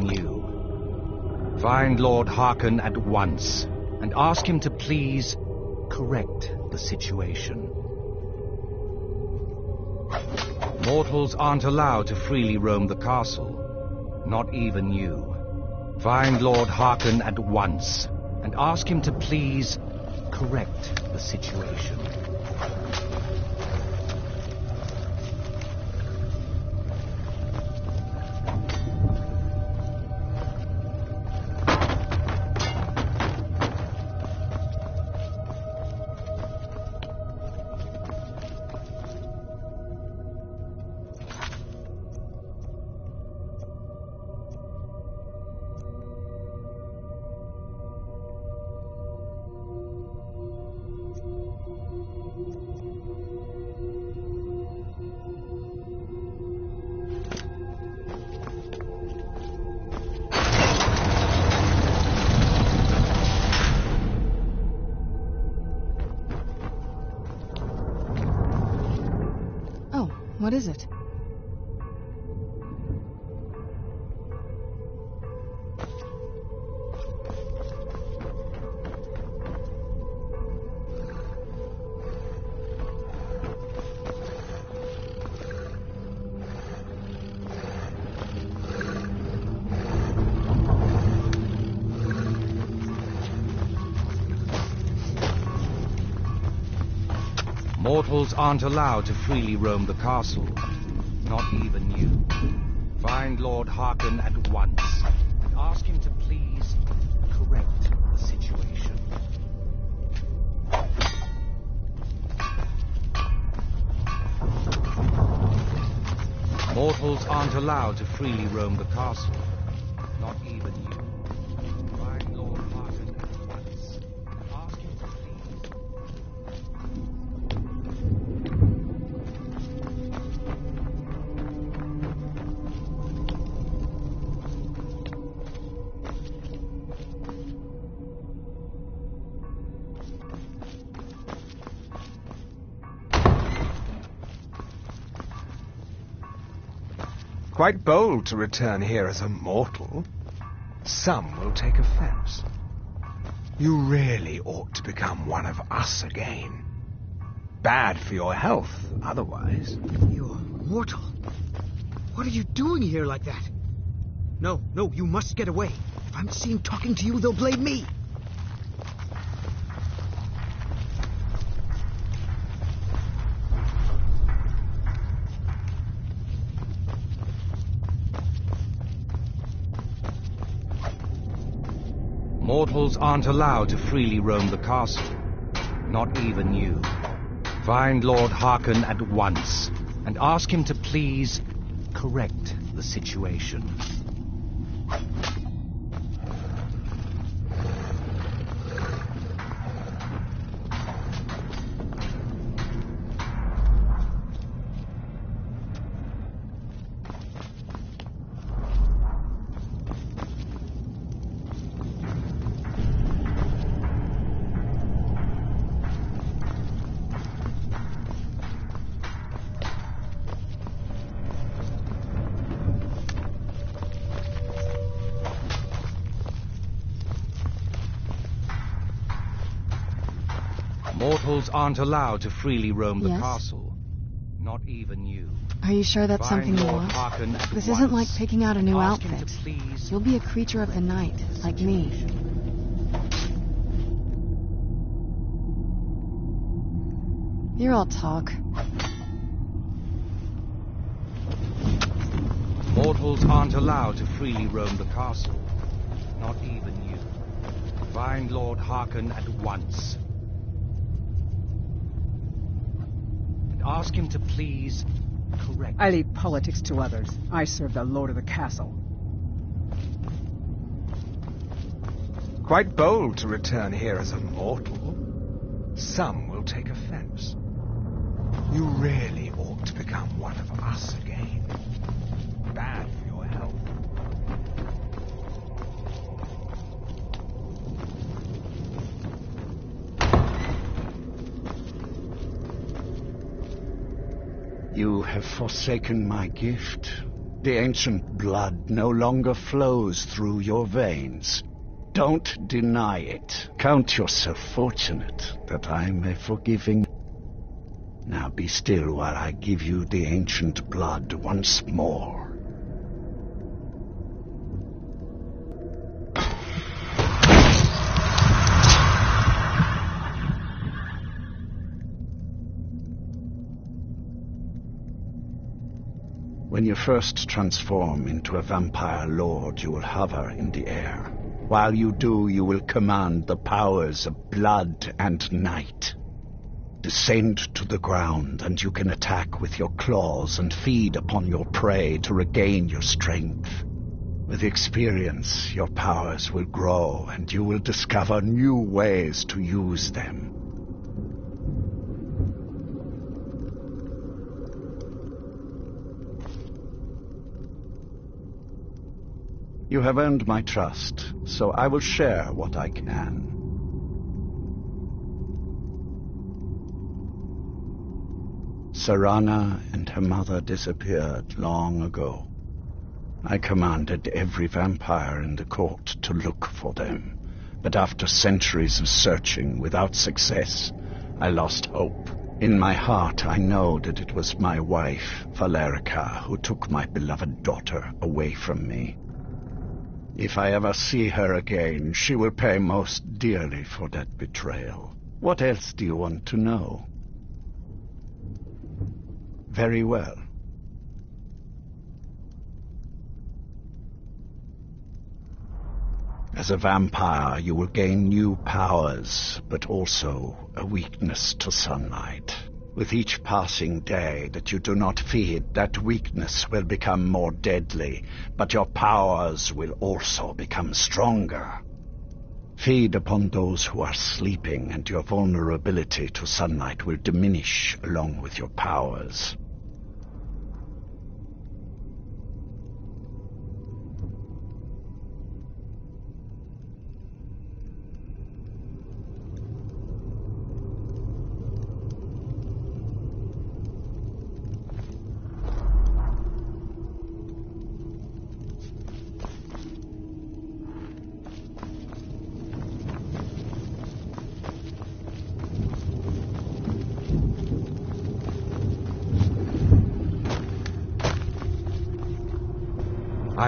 even you. Find Lord Hearken at once, and ask him to please correct the situation. Mortals aren't allowed to freely roam the castle, not even you. Find Lord Hearken at once, and ask him to please correct the situation. What is it? Mortals aren't allowed to freely roam the castle, not even you. Find Lord Hearken at once, and ask him to please correct the situation. Mortals aren't allowed to freely roam the castle, not even you. Find Lord Hearken at once, and ask him to please... Quite bold to return here as a mortal. Some will take offense. You really ought to become one of us again. Bad for your health, otherwise. You're mortal. What are you doing here like that? No, you must get away. If I'm seen talking to you, they'll blame me. Mortals aren't allowed to freely roam the castle, not even you. Find Lord Hearken at once, and ask him to please correct the situation. Mortals aren't allowed to freely roam the castle, not even you. Are you sure that's Find something you Lord want? Hearken at This once, isn't like picking out a new ask him outfit. to please You'll be a creature of the night, like me. You're all talk. Mortals aren't allowed to freely roam the castle, not even you. Find Lord Hearken at once, and ask him to please correct. I leave politics to others. I serve the lord of the castle. Quite bold to return here as a mortal. Some will take offense. You really ought to become one of us again. Bad for your health. You have forsaken my gift. The ancient blood no longer flows through your veins. Don't deny it. Count yourself fortunate that I am a forgiving. Now be still while I give you the ancient blood once more. When you first transform into a vampire lord, you will hover in the air. While you do, you will command the powers of blood and night. Descend to the ground, and you can attack with your claws and feed upon your prey to regain your strength. With experience, your powers will grow, and you will discover new ways to use them. You have earned my trust, so I will share what I can. Serana and her mother disappeared long ago. I commanded every vampire in the court to look for them, but after centuries of searching without success, I lost hope. In my heart, I know that it was my wife, Valerica, who took my beloved daughter away from me. If I ever see her again, she will pay most dearly for that betrayal. What else do you want to know? Very well. As a vampire, you will gain new powers, but also a weakness to sunlight. With each passing day that you do not feed, that weakness will become more deadly, but your powers will also become stronger. Feed upon those who are sleeping, and your vulnerability to sunlight will diminish along with your powers.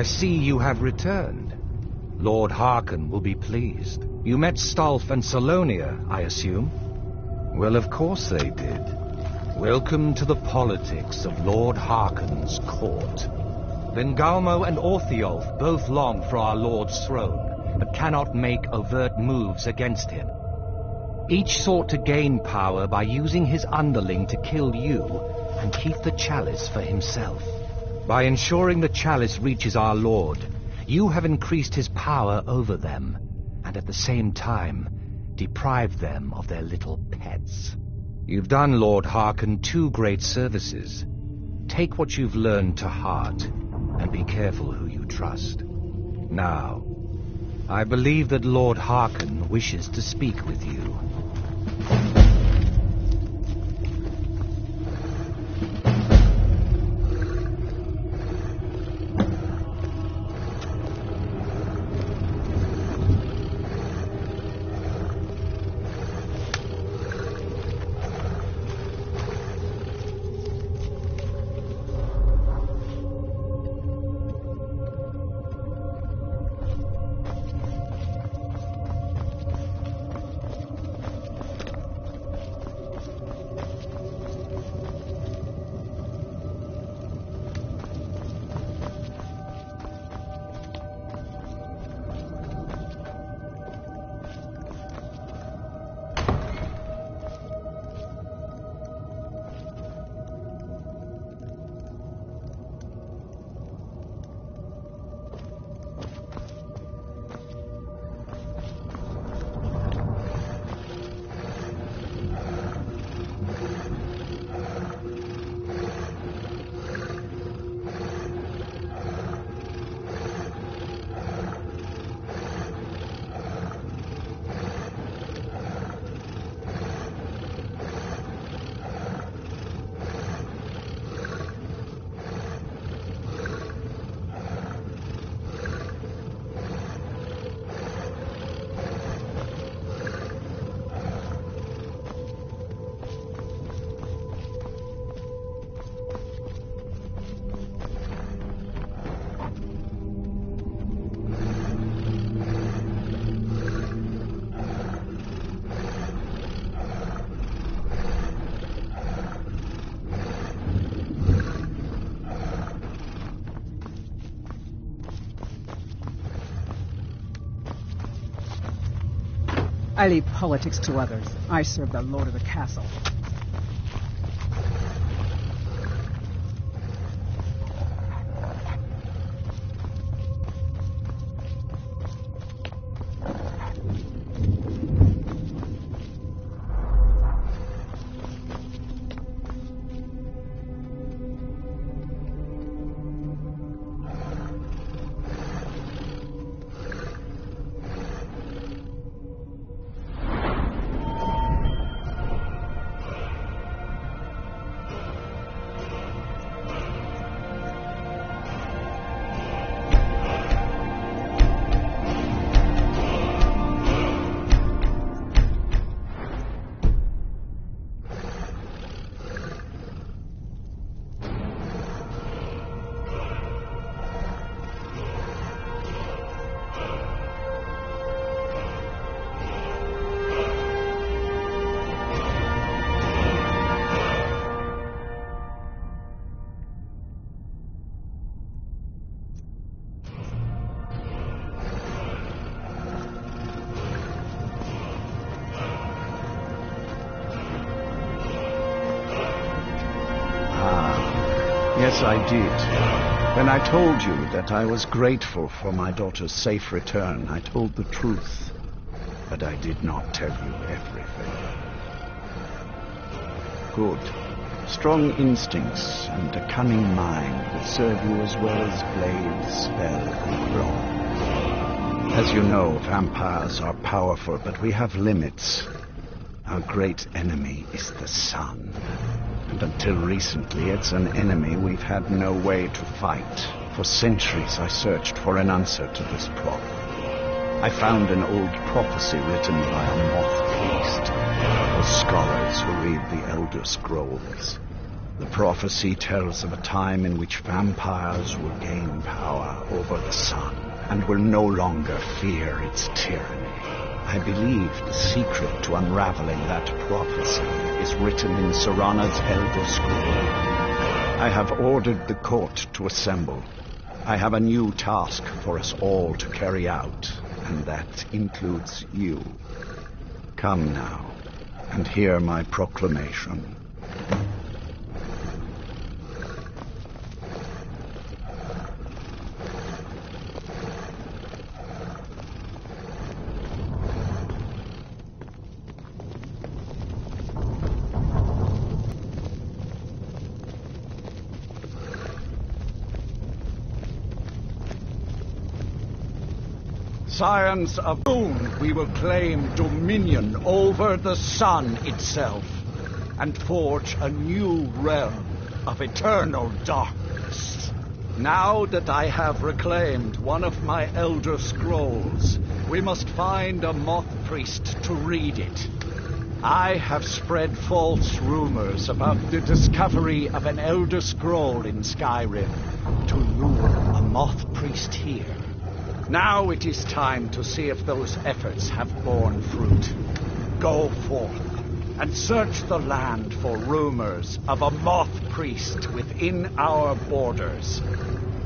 I see you have returned. Lord Harkon will be pleased. You met Stulf and Salonia, I assume? Well, of course they did. Welcome to the politics of Lord Harkon's court. Vengalmo and Orthiolf both long for our Lord's throne, but cannot make overt moves against him. Each sought to gain power by using his underling to kill you and keep the chalice for himself. By ensuring the chalice reaches our Lord, you have increased his power over them, and at the same time, deprived them of their little pets. You've done Lord Harkon 2 great services. Take what you've learned to heart, and be careful who you trust. Now, I believe that Lord Harkon wishes to speak with you. I leave politics to others. I serve the lord of the castle. Yes, I did. When I told you that I was grateful for my daughter's safe return, I told the truth. But I did not tell you everything. Good. Strong instincts and a cunning mind will serve you as well as blades, spell, and brawn. As you know, vampires are powerful, but we have limits. Our great enemy is the sun. And until recently, it's an enemy we've had no way to fight. For centuries, I searched for an answer to this problem. I found an old prophecy written by a moth priest, or scholars who read the Elder Scrolls. The prophecy tells of a time in which vampires will gain power over the sun and will no longer fear its tyranny. I believe the secret to unraveling that prophecy is written in Serana's Elder Scroll. I have ordered the court to assemble. I have a new task for us all to carry out, and that includes you. Come now, and hear my proclamation. Scions of Moon, we will claim dominion over the sun itself and forge a new realm of eternal darkness. Now that I have reclaimed one of my Elder Scrolls, we must find a moth priest to read it. I have spread false rumors about the discovery of an Elder Scroll in Skyrim to lure a moth priest here. Now it is time to see if those efforts have borne fruit. Go forth and search the land for rumors of a moth priest within our borders.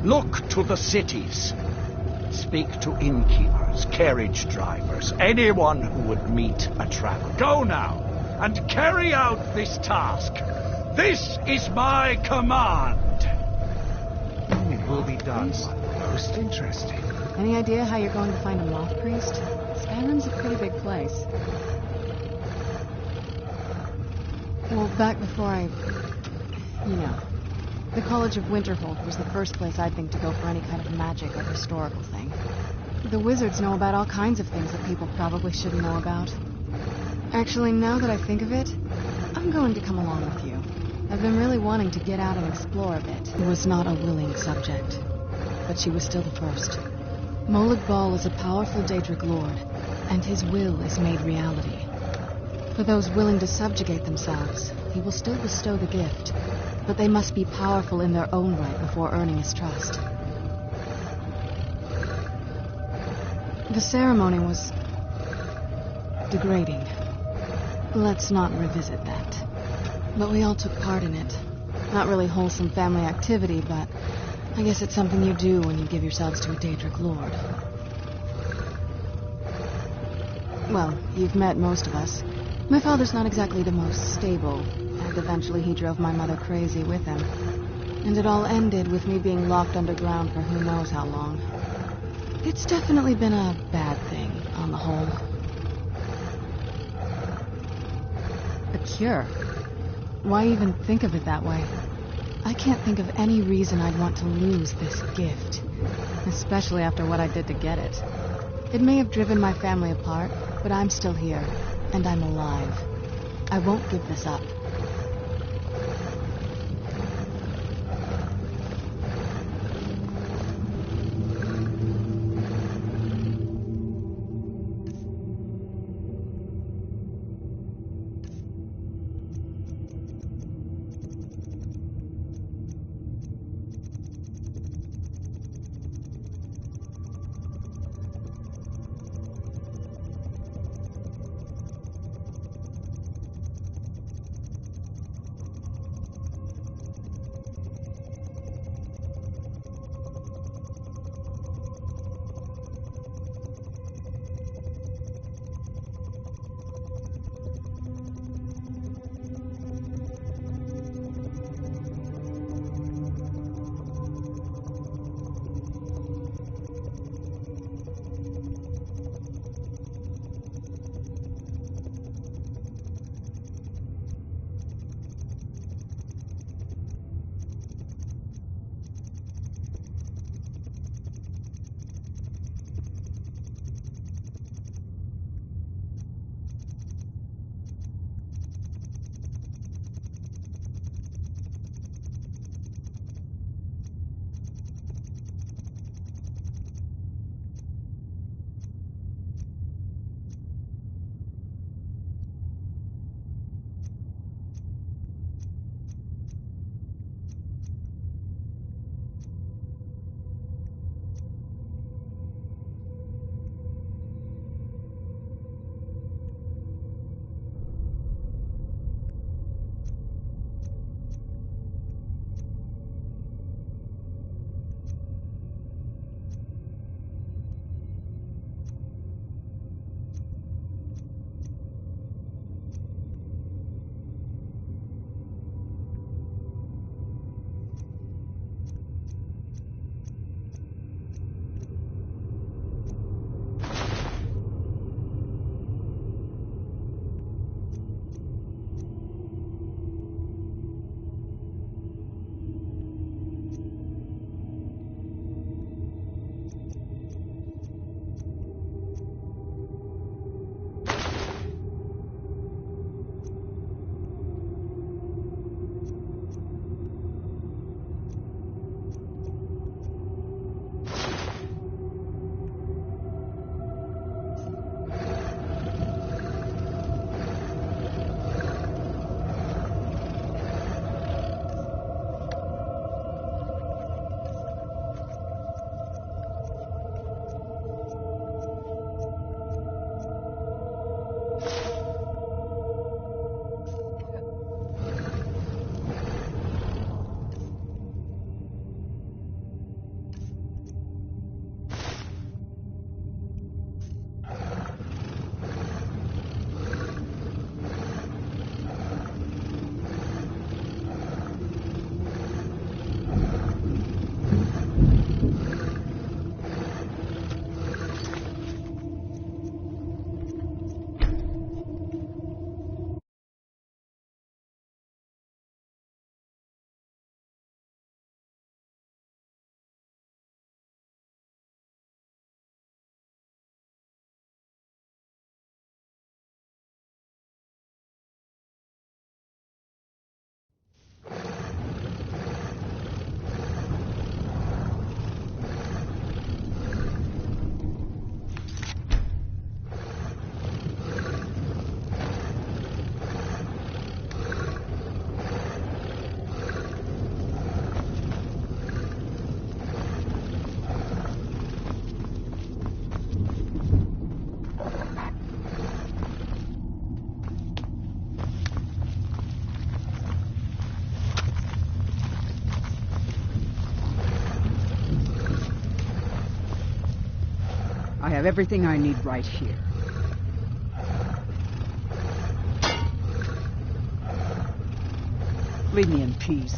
Look to the cities. Speak to innkeepers, carriage drivers, anyone who would meet a traveler. Go now and carry out this task. This is my command. It will be done. Most interesting. Any idea how you're going to find a moth priest? Skyrim's a pretty big place. Well, back before the College of Winterhold was the first place I'd think to go for any kind of magic or historical thing. The wizards know about all kinds of things that people probably shouldn't know about. Actually, now that I think of it, I'm going to come along with you. I've been really wanting to get out and explore a bit. It was not a willing subject, but she was still the first. Molag Bal is a powerful Daedric lord, and his will is made reality. For those willing to subjugate themselves, he will still bestow the gift, but they must be powerful in their own right before earning his trust. The ceremony was degrading. Let's not revisit that. But we all took part in it. Not really wholesome family activity, but I guess it's something you do when you give yourselves to a Daedric lord. Well, you've met most of us. My father's not exactly the most stable, and eventually he drove my mother crazy with him. And it all ended with me being locked underground for who knows how long. It's definitely been a bad thing, on the whole. A cure? Why even think of it that way? I can't think of any reason I'd want to lose this gift. Especially after what I did to get it. It may have driven my family apart, but I'm still here, and I'm alive. I won't give this up. I have everything I need right here. Leave me in peace.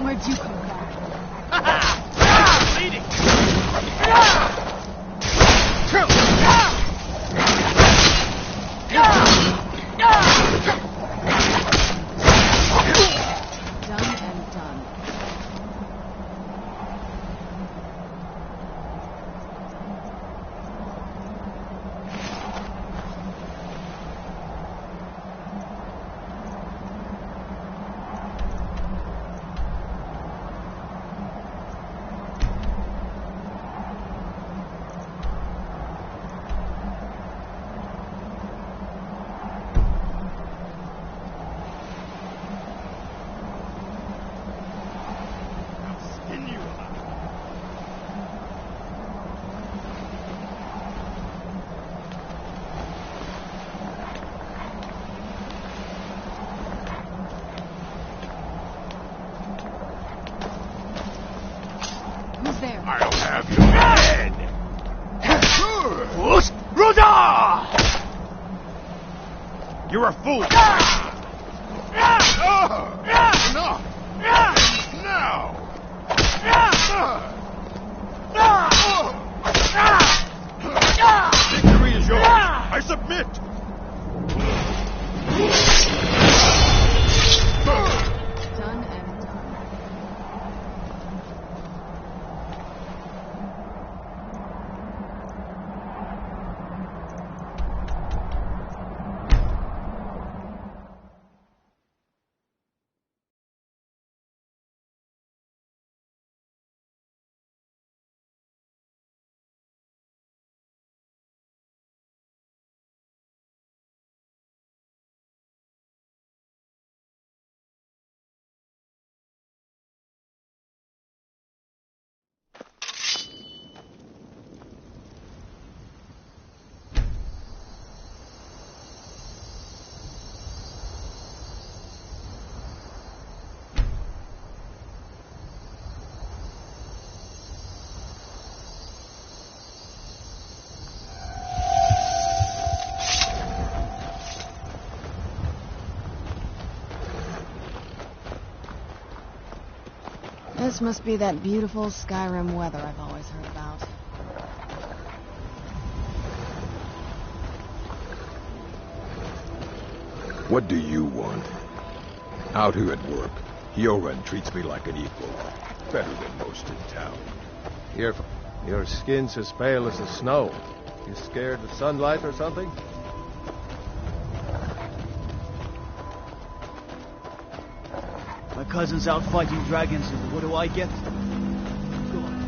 Where'd you come from? Bleeding! Done and done. Who's there? I'll have you dead! Ruda! You're a fool! Enough! Now! Victory is yours! I submit! Done and done. This must be that beautiful Skyrim weather I've always heard about. What do you want? Out here at work, Yoren treats me like an equal. Better than most in town. Your skin's as pale as the snow. You scared of sunlight or something? My cousin's out fighting dragons, and what do I get? Go on.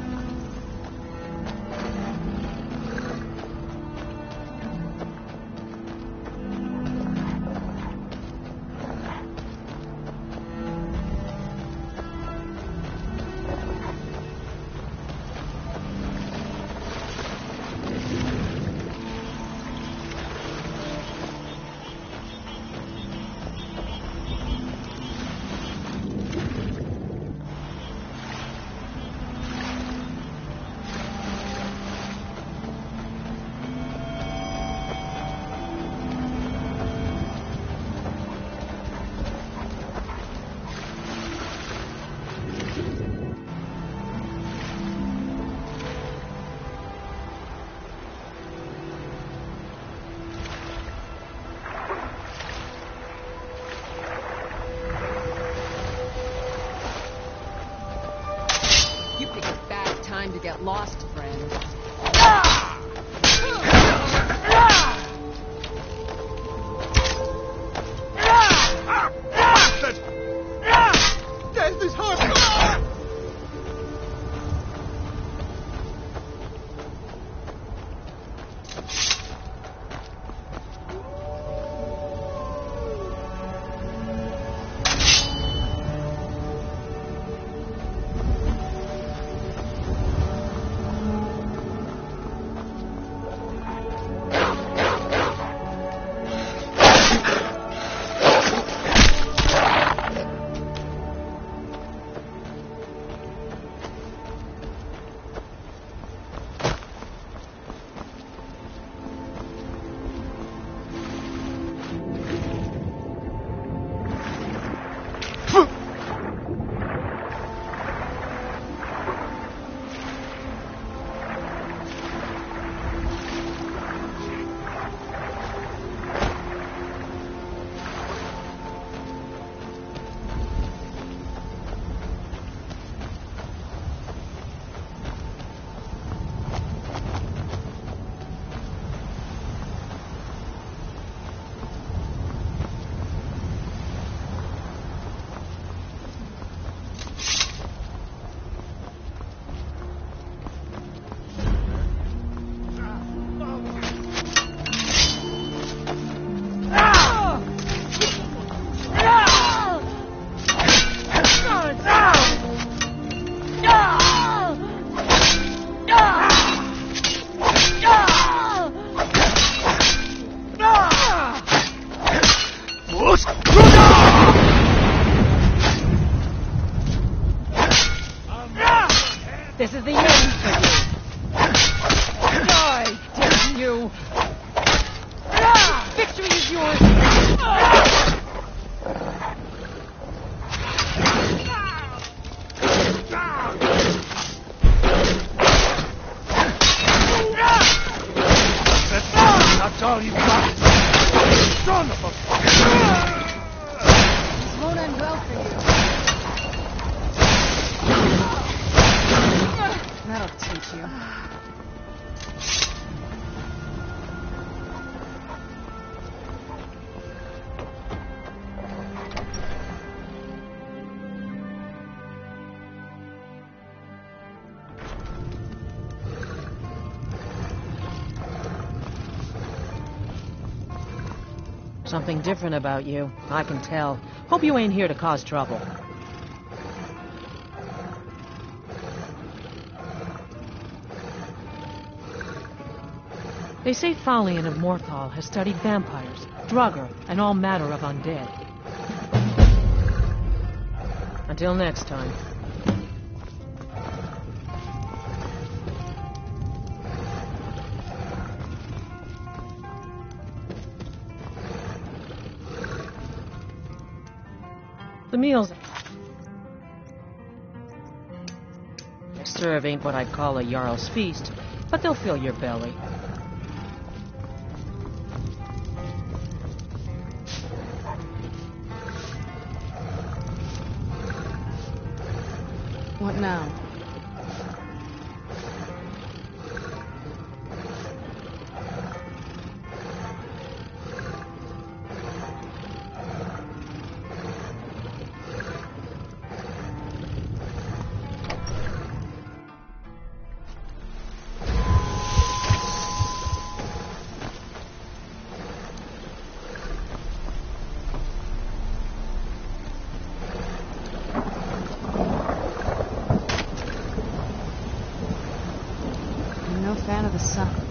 You picked a bad time to get lost, friend. Death is hard. This is the end for you. Die, damn you! Victory is yours! That's all you got! Son of a... This won't end well for you. That'll teach you. Something different about you, I can tell. Hope you ain't here to cause trouble. They say Falion of Morthal has studied vampires, Draugr, and all manner of undead. Until next time. The meals they serve ain't what I'd call a Jarl's feast, but they'll fill your belly. What now? Fan of the sun.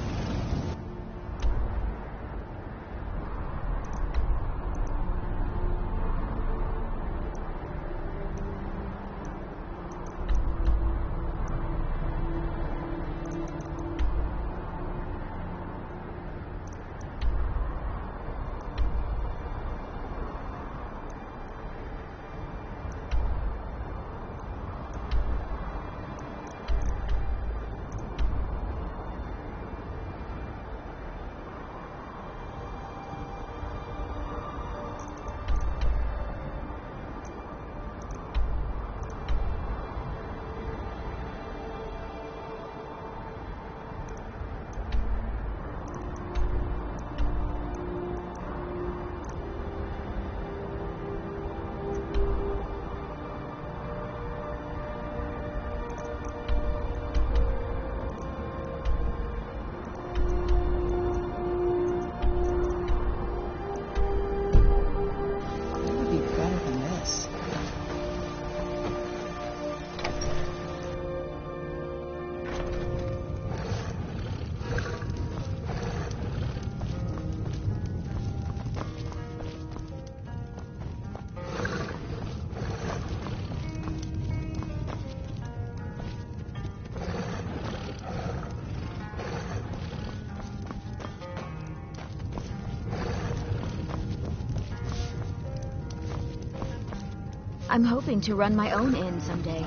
I'm hoping to run my own inn someday.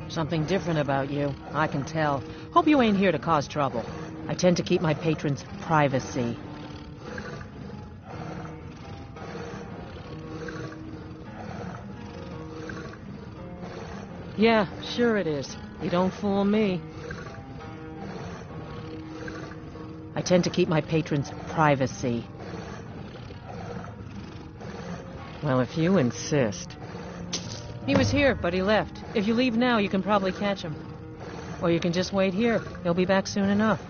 Something different about you, I can tell. Hope you ain't here to cause trouble. I tend to keep my patrons' privacy. Yeah, sure it is. You don't fool me. I tend to keep my patrons' privacy. Well, if you insist. He was here, but he left. If you leave now, you can probably catch him. Or you can just wait here. He'll be back soon enough.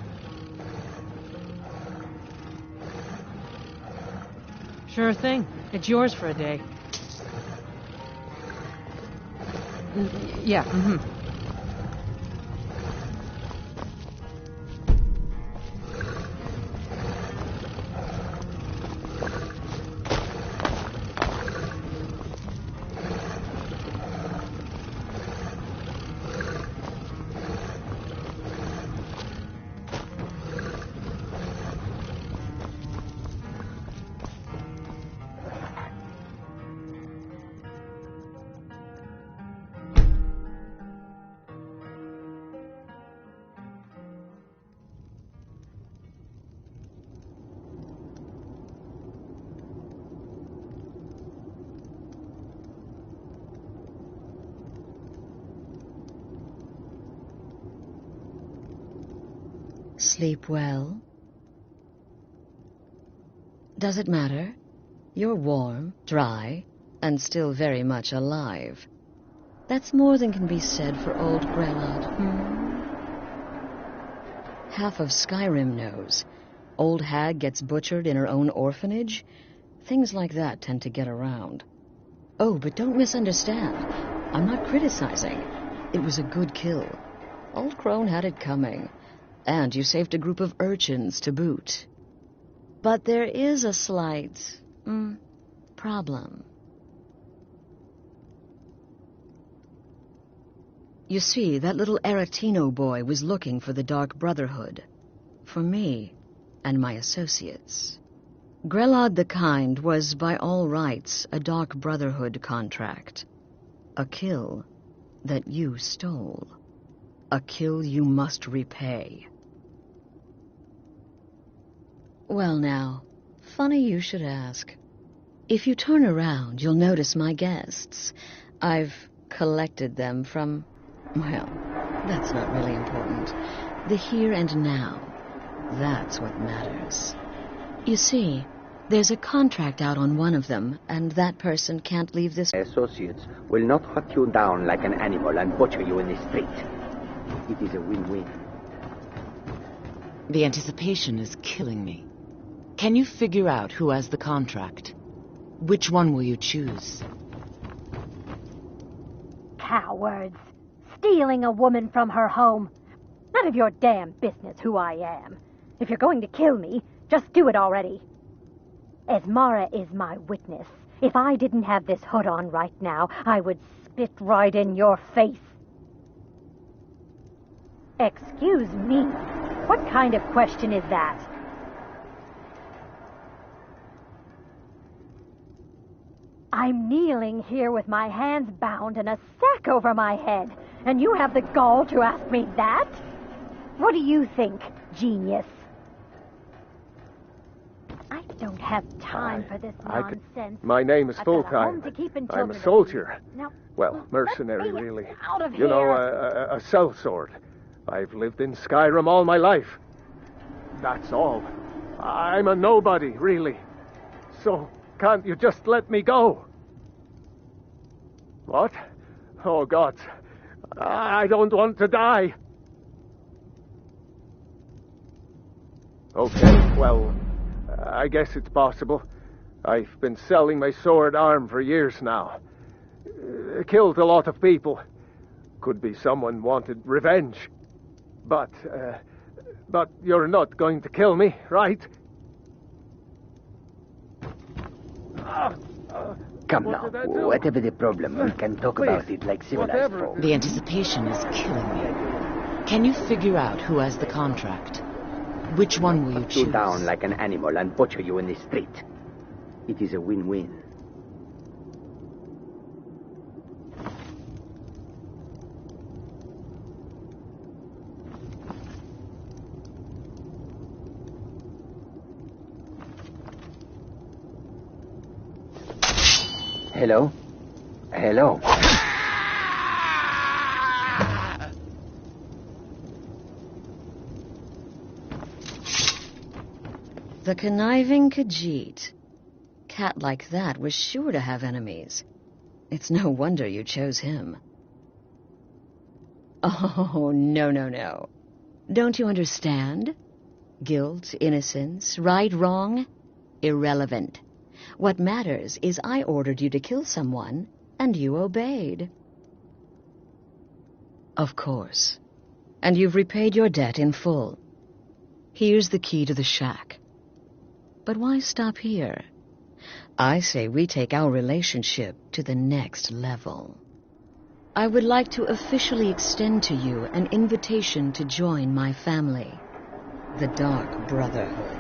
Sure thing. It's yours for a day. Yeah, Sleep well? Does it matter? You're warm, dry, and still very much alive. That's more than can be said for old Grelod. Half of Skyrim knows. Old hag gets butchered in her own orphanage. Things like that tend to get around. Oh, but don't misunderstand. I'm not criticizing. It was a good kill. Old Crone had it coming. And you saved a group of urchins to boot. But there is a slight problem. You see, that little Aretino boy was looking for the Dark Brotherhood. For me and my associates. Grelod the Kind was, by all rights, a Dark Brotherhood contract. A kill that you stole. A kill you must repay. Well now, Funny you should ask. If you turn around, you'll notice my guests. I've collected them from, well, that's not really important. The here and now. That's what matters. You see, there's a contract out on one of them, and that person can't leave this... Associates will not hunt you down like an animal and butcher you in the street. It is a win-win. The anticipation is killing me. Can you figure out who has the contract? Which one will you choose? Cowards! Stealing a woman from her home. None of your damn business who I am. If you're going to kill me, just do it already. Esmara is my witness. If I didn't have this hood on right now, I would spit right in your face. Excuse me. What kind of question is that? I'm kneeling here with my hands bound and a sack over my head, and you have the gall to ask me that? What do you think, genius? I don't have time for this nonsense. My name is Full-Time. I'm a soldier. Now, well, mercenary, really. Out of you know, a sellsword. I've lived in Skyrim all my life. That's all. I'm a nobody, really. So, can't you just let me go? What? Oh, God. I don't want to die. Okay, well, I guess it's possible. I've been selling my sword arm for years now. Killed a lot of people. Could be someone wanted revenge. But you're not going to kill me, right? Come now, whatever the problem, we can talk about it like civilized folk. The anticipation is killing me. Can you figure out who has the contract? Which one will you choose? You down like an animal and butcher you in the street. It is a win-win. Hello? Hello? The conniving Khajiit. Cat like that was sure to have enemies. It's no wonder you chose him. Oh, no. Don't you understand? Guilt, innocence, right, wrong, irrelevant. What matters is I ordered you to kill someone, and you obeyed. Of course. And you've repaid your debt in full. Here's the key to the shack. But why stop here? I say we take our relationship to the next level. I would like to officially extend to you an invitation to join my family, the Dark Brotherhood.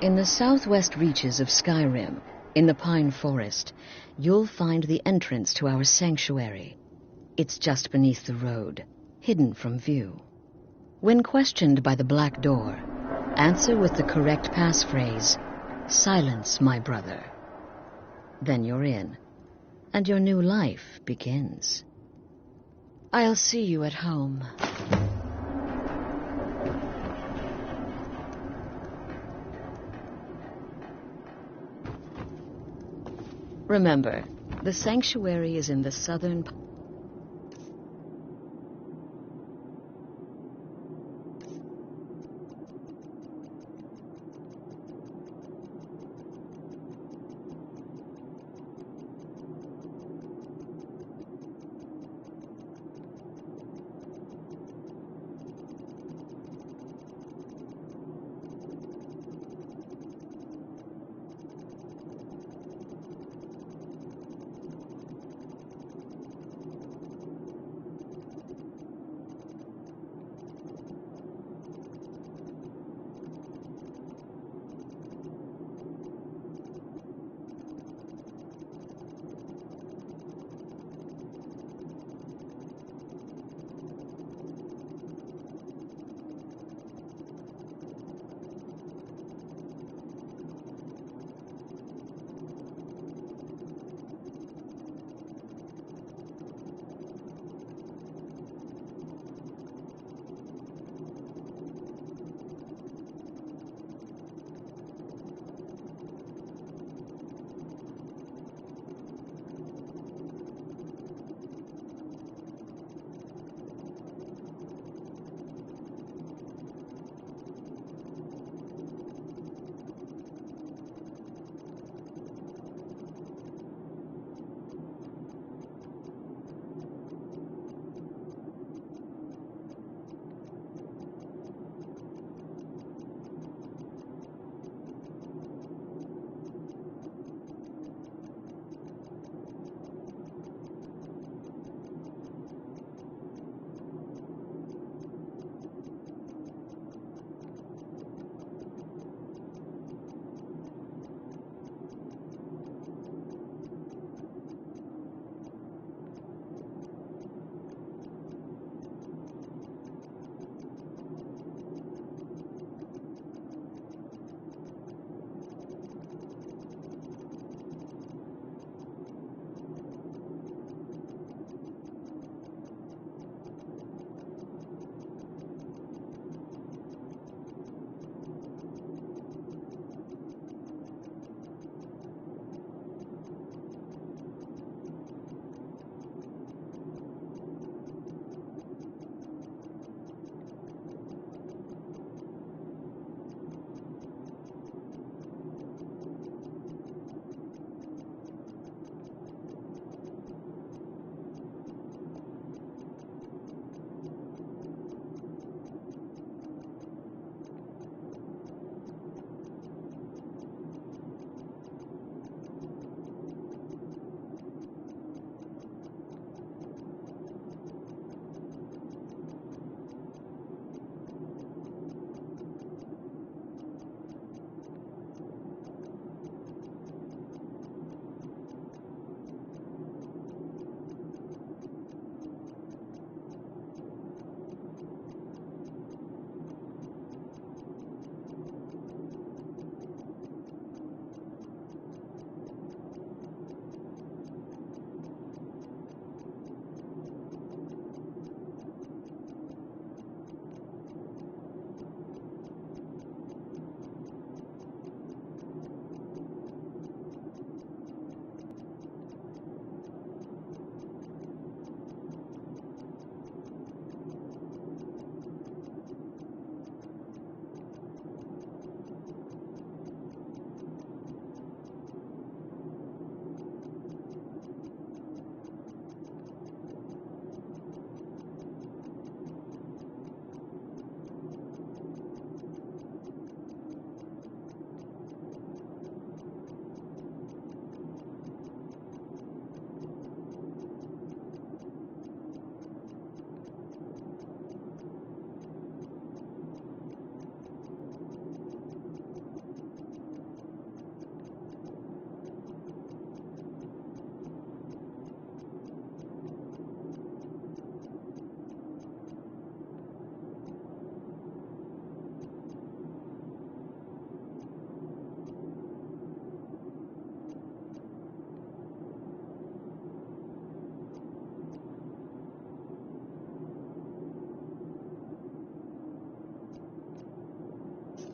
In the southwest reaches of Skyrim, in the Pine Forest, you'll find the entrance to our sanctuary. It's just beneath the road, hidden from view. When questioned by the Black Door, answer with the correct passphrase, "Silence, my brother." Then you're in, and your new life begins. I'll see you at home. Remember, the sanctuary is in the southern...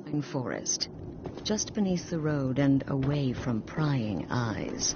Pine Forest, just beneath the road and away from prying eyes.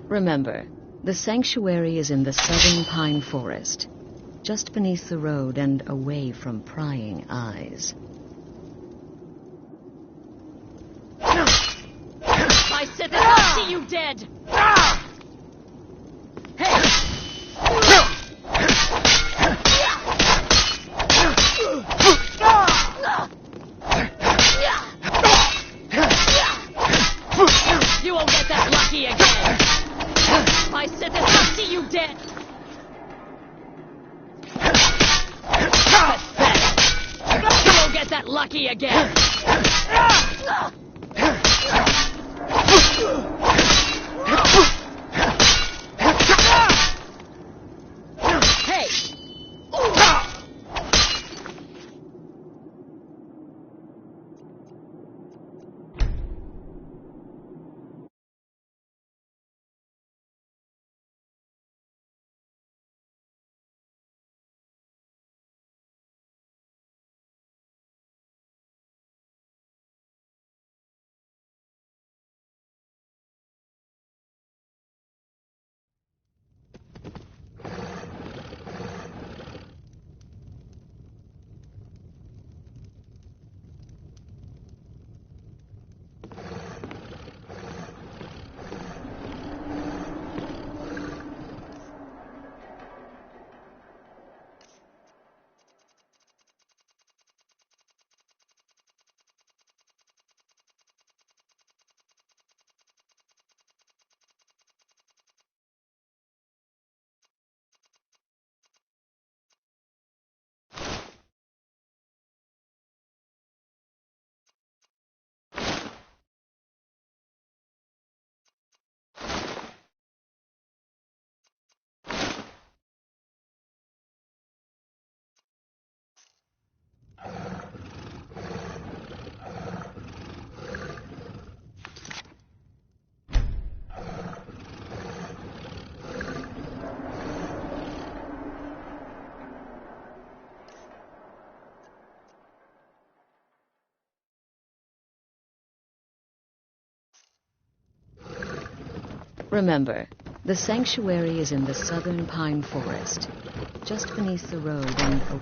Remember, the sanctuary is in the southern pine forest, just beneath the road and away from prying eyes. I said that I'll see you dead! You won't get that lucky again! I said that I'll see you dead! Pathetic! You won't get that lucky again! Remember, the sanctuary is in the southern pine forest, just beneath the road and...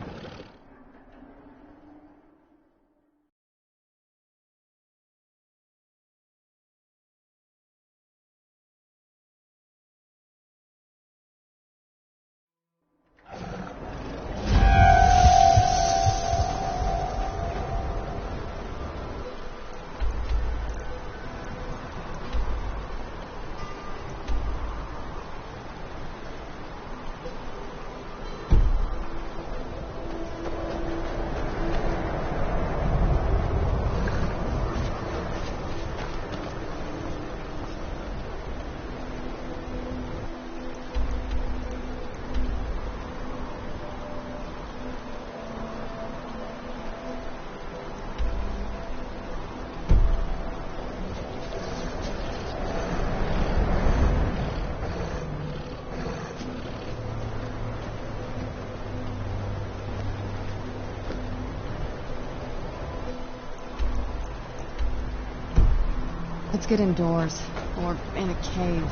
Let's get indoors. Or in a cave.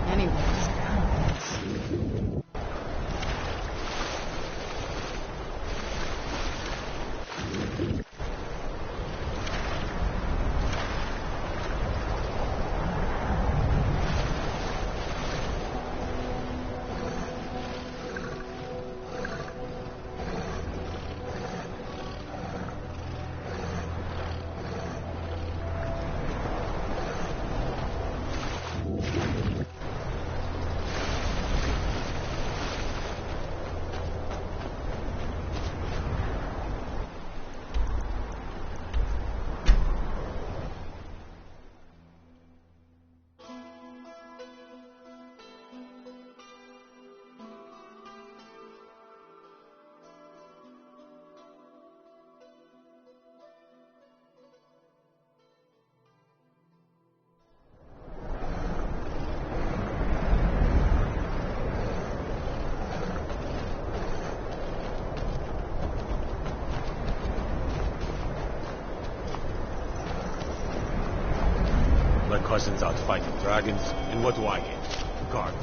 Anyways. My cousin's out fighting dragons, and what do I get? Guard.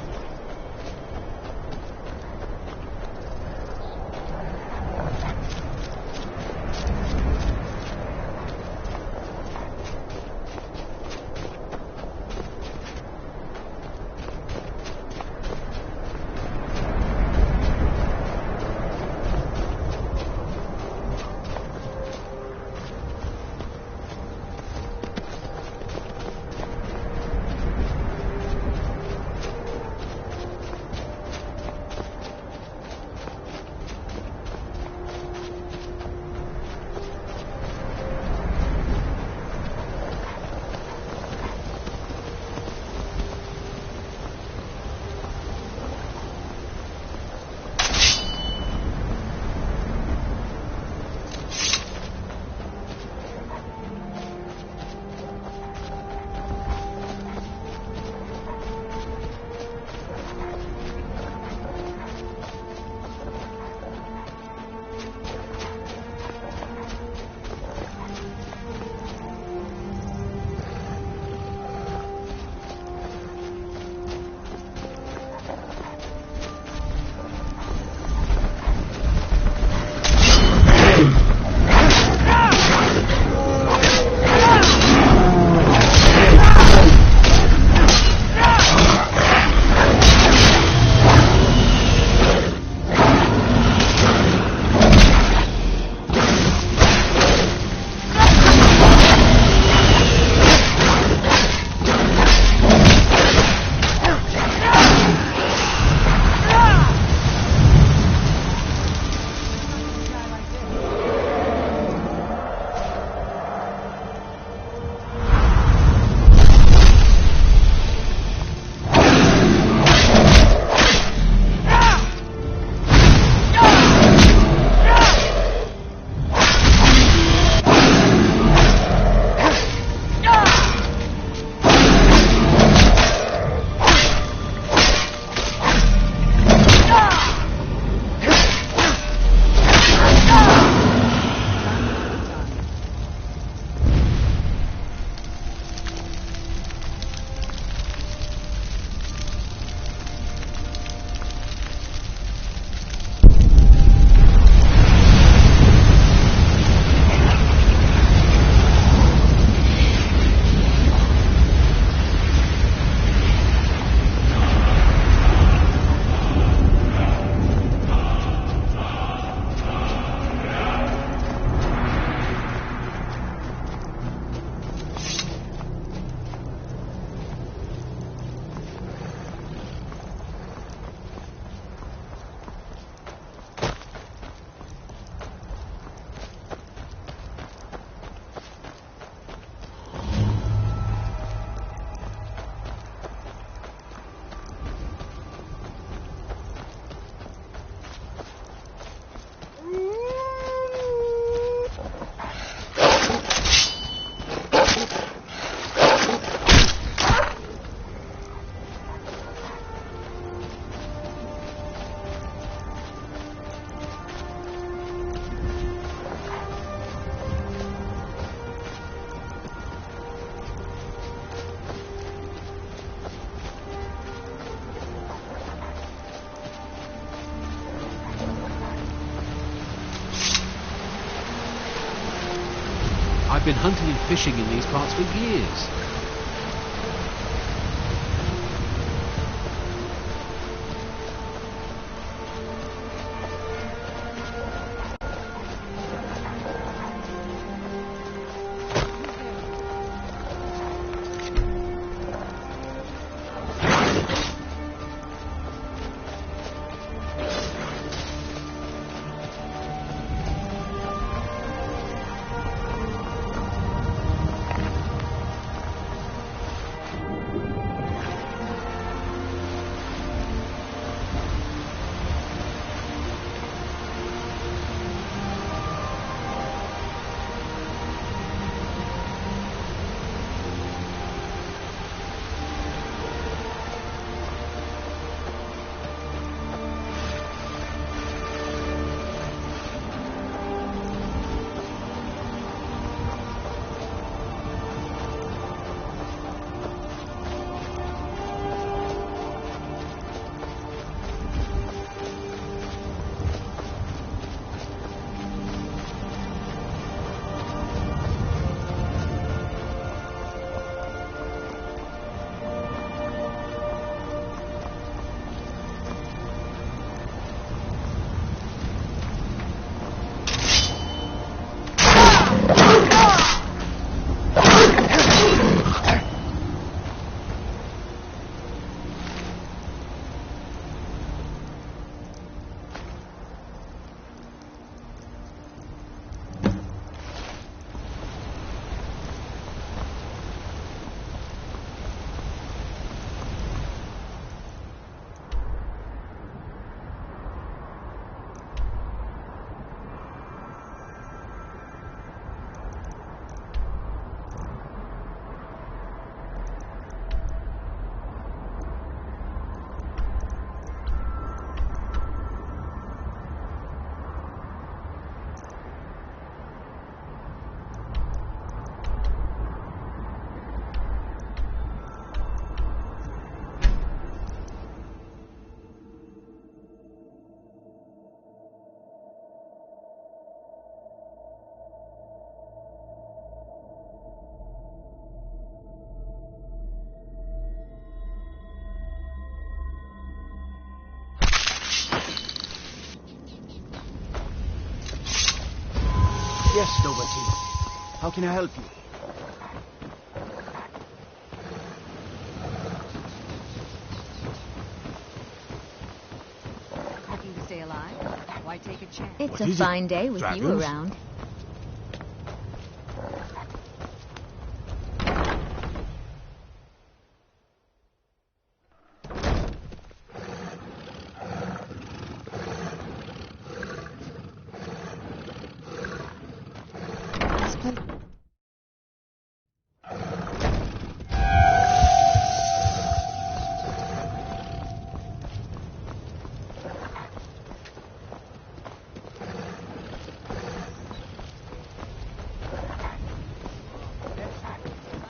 been hunting and fishing in these parts for years. Yes, Novaty. How can I help you? Looking to stay alive? Why take a chance? It's a fine day with you around.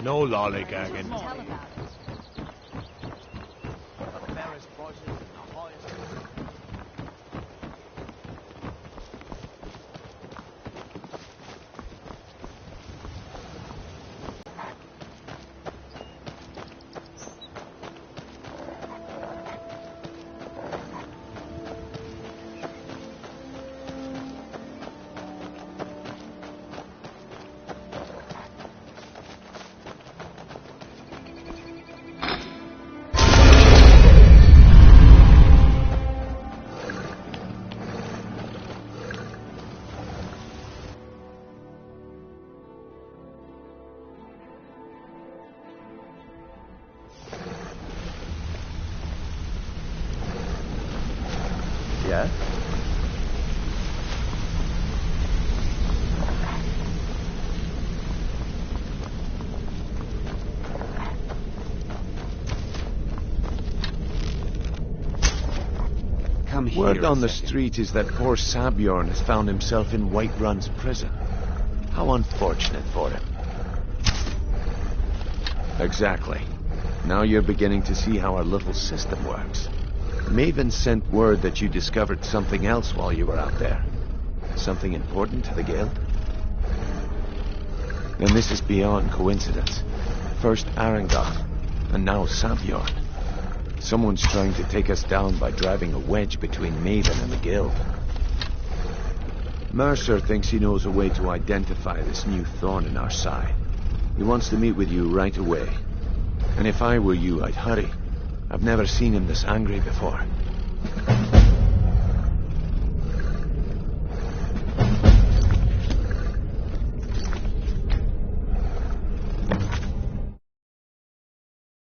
No lollygagging. Yeah? Come here. Word on the street is that poor Sabjorn has found himself in Whiterun's prison. How unfortunate for him. Exactly. Now you're beginning to see how our little system works. Maven sent word that you discovered something else while you were out there. Something important to the Guild? then this is beyond coincidence. First Arangoth, and now Savion. Someone's trying to take us down by driving a wedge between Maven and the Guild. Mercer thinks he knows a way to identify this new thorn in our side. He wants to meet with you right away. And if I were you, I'd hurry. I've never seen him this angry before.